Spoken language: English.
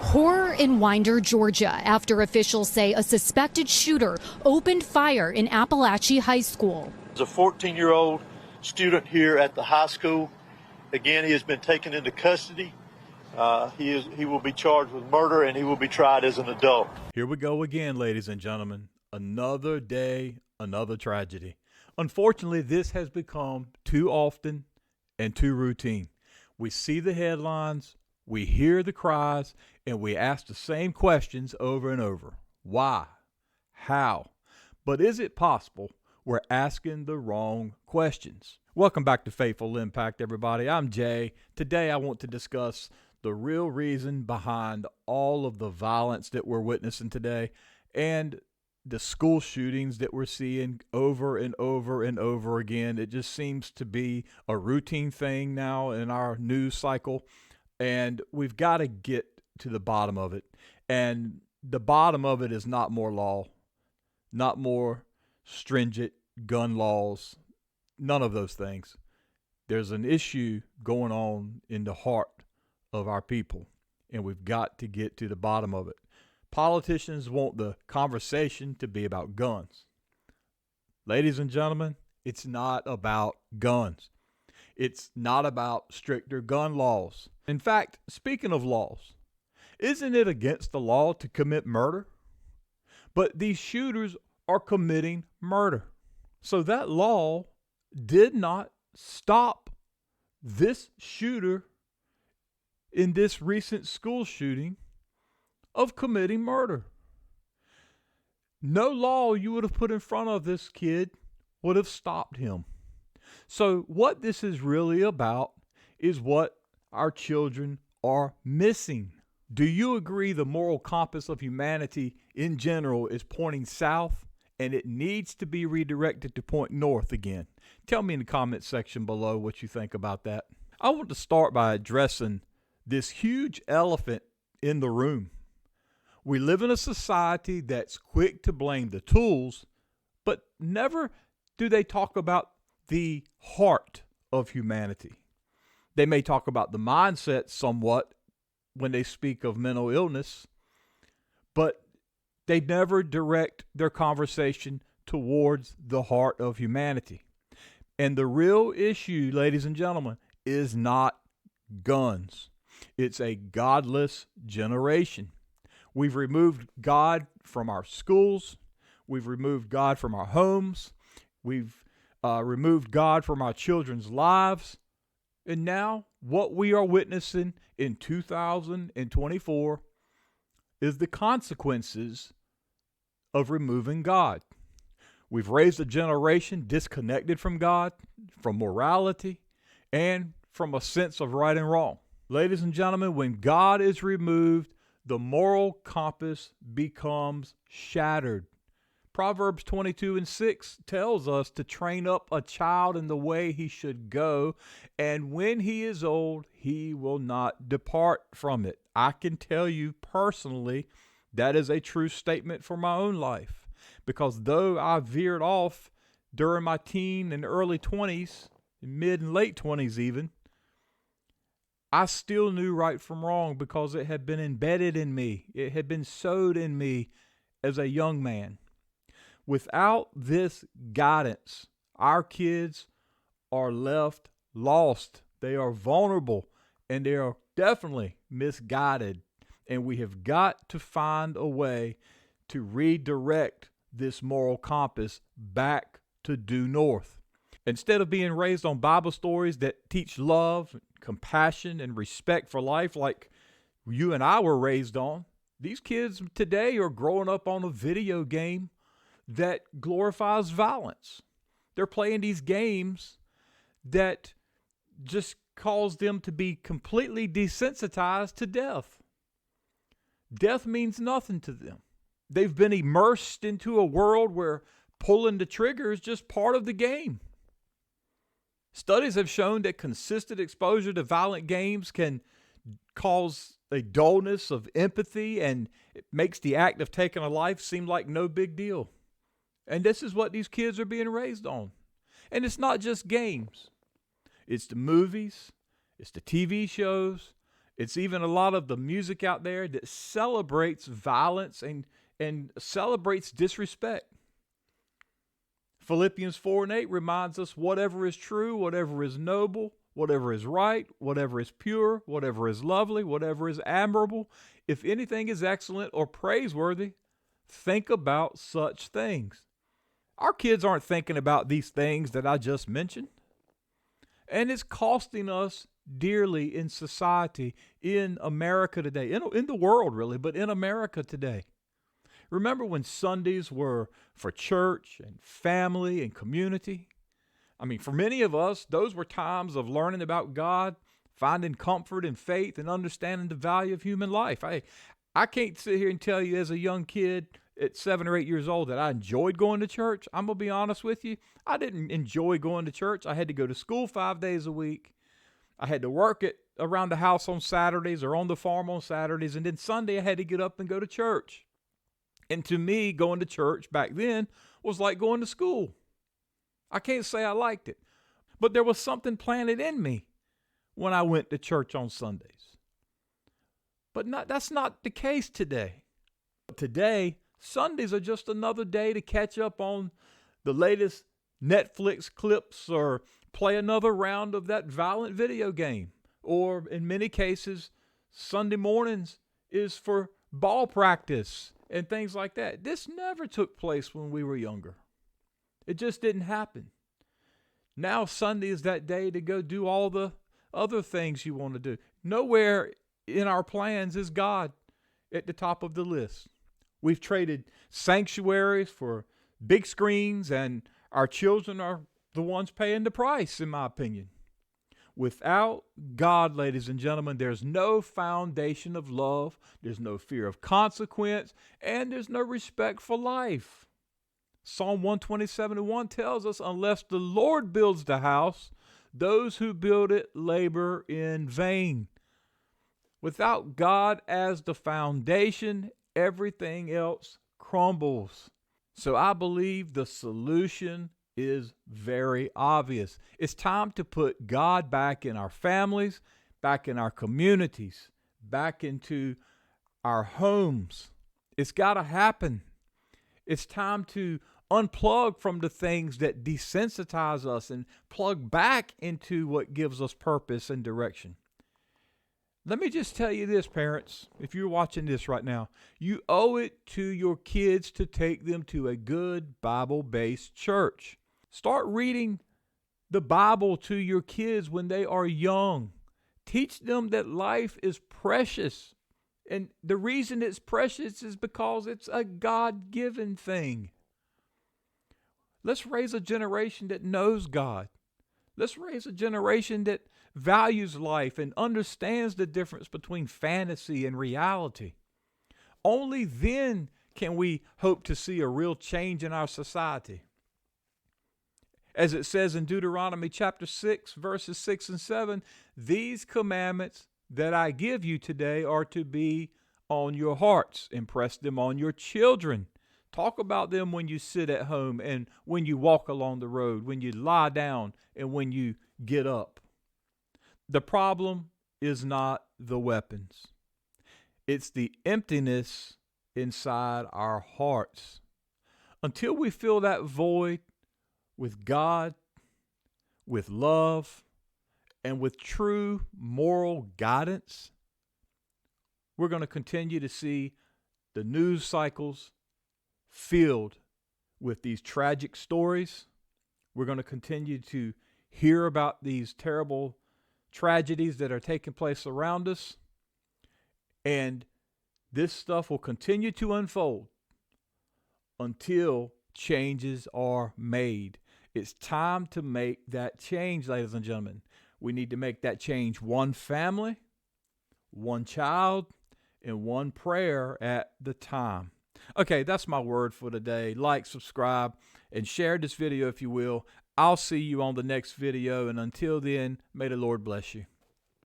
Horror in Winder, Georgia, after officials say a suspected shooter opened fire in Appalachia High School. There's a 14-year-old student here at the high school. Again, he has been taken into custody. He will be charged with murder, and he will be tried as an adult. Here we go again, ladies and gentlemen. Another day, another tragedy. Unfortunately, this has become too often and too routine. We see the headlines, we hear the cries, and we ask the same questions over and over. Why? How? But is it possible we're asking the wrong questions? Welcome back to Faithful Impact, everybody. I'm Jay. Today I want to discuss the real reason behind all of the violence that we're witnessing today and the school shootings that we're seeing over and over and over again. It just seems to be a routine thing now in our news cycle, and we've got to get to the bottom of it. And the bottom of it is not more law, not more stringent gun laws, none of those things. There's an issue going on in the heart of our people, and we've got to get to the bottom of it. Politicians want the conversation to be about guns. Ladies and gentlemen, it's not about guns. It's not about stricter gun laws. In fact, speaking of laws, isn't it against the law to commit murder? But these shooters are committing murder. So that law did not stop this shooter in this recent school shooting of committing murder. No law you would have put in front of this kid would have stopped him. So what this is really about is what our children are missing. Do you agree the moral compass of humanity in general is pointing south and it needs to be redirected to point north again? Tell me in the comment section below what you think about that. I want to start by addressing this huge elephant in the room. We live in a society that's quick to blame the tools, but never do they talk about the heart of humanity. They may talk about the mindset somewhat when they speak of mental illness, but they never direct their conversation towards the heart of humanity. And the real issue, ladies and gentlemen, is not guns. It's a godless generation. We've removed God from our schools. We've removed God from our homes. We've removed God from our children's lives. And now what we are witnessing in 2024 is the consequences of removing God. We've raised a generation disconnected from God, from morality, and from a sense of right and wrong. Ladies and gentlemen, when God is removed, the moral compass becomes shattered. Proverbs 22:6 tells us to train up a child in the way he should go, and when he is old, he will not depart from it. I can tell you personally, that is a true statement for my own life, because though I veered off during my teen and early 20s, mid and late 20s even, I still knew right from wrong because it had been embedded in me. It had been sowed in me as a young man. Without this guidance, our kids are left lost. They are vulnerable and they are definitely misguided. And we have got to find a way to redirect this moral compass back to due north. Instead of being raised on Bible stories that teach love, compassion, and respect for life like you and I were raised on, these kids today are growing up on a video game that glorifies violence. They're playing these games that just cause them to be completely desensitized to death. Death means nothing to them. They've been immersed into a world where pulling the trigger is just part of the game. Studies have shown that consistent exposure to violent games can cause a dullness of empathy, and it makes the act of taking a life seem like no big deal. And this is what these kids are being raised on. And it's not just games. It's the movies, it's the TV shows, It's even a lot of the music out there that celebrates violence and celebrates disrespect. Philippians 4:8 reminds us whatever is true, whatever is noble, whatever is right, whatever is pure, whatever is lovely, whatever is admirable, if anything is excellent or praiseworthy, think about such things. Our kids aren't thinking about these things that I just mentioned. And it's costing us dearly in society, in America today, in the world really, but in America today. Remember when Sundays were for church and family and community? I mean, for many of us, those were times of learning about God, finding comfort and faith, and understanding the value of human life. I can't sit here and tell you as a young kid at 7 or 8 years old that I enjoyed going to church. I'm going to be honest with you. I didn't enjoy going to church. I had to go to school 5 days a week. I had to work around the house on Saturdays or on the farm on Saturdays. And then Sunday I had to get up and go to church. And to me, going to church back then was like going to school. I can't say I liked it, but there was something planted in me when I went to church on Sundays. But that's not the case today. Today, Sundays are just another day to catch up on the latest Netflix clips or play another round of that violent video game. Or in many cases, Sunday mornings is for ball practice and things like that. This never took place when we were younger. It just didn't happen. Now Sunday is that day to go do all the other things you want to do. Nowhere in our plans is God at the top of the list. We've traded sanctuaries for big screens, and our children are the ones paying the price, in my opinion. Without God, ladies and gentlemen, there's no foundation of love, there's no fear of consequence, and there's no respect for life. Psalm 127:1 tells us, unless the Lord builds the house, those who build it labor in vain. Without God as the foundation, everything else crumbles. So I believe the solution is very obvious. It's time to put God back in our families, back in our communities, back into our homes. It's got to happen. It's time to unplug from the things that desensitize us and plug back into what gives us purpose and direction. Let me just tell you this, parents, if you're watching this right now, you owe it to your kids to take them to a good Bible-based church. Start reading the Bible to your kids when they are young. Teach them that life is precious. And the reason it's precious is because it's a God-given thing. Let's raise a generation that knows God. Let's raise a generation that values life and understands the difference between fantasy and reality. Only then can we hope to see a real change in our society. As it says in Deuteronomy chapter 6, verses 6 and 7, these commandments that I give you today are to be on your hearts. Impress them on your children. Talk about them when you sit at home and when you walk along the road, when you lie down and when you get up. The problem is not the weapons. It's the emptiness inside our hearts. Until we fill that void with God, with love, and with true moral guidance, we're going to continue to see the news cycles filled with these tragic stories. We're going to continue to hear about these terrible tragedies that are taking place around us. And this stuff will continue to unfold until changes are made. It's time to make that change, ladies and gentlemen. We need to make that change one family, one child, and one prayer at the time. Okay, that's my word for today. Like, subscribe, and share this video if you will. I'll see you on the next video, and until then, may the Lord bless you.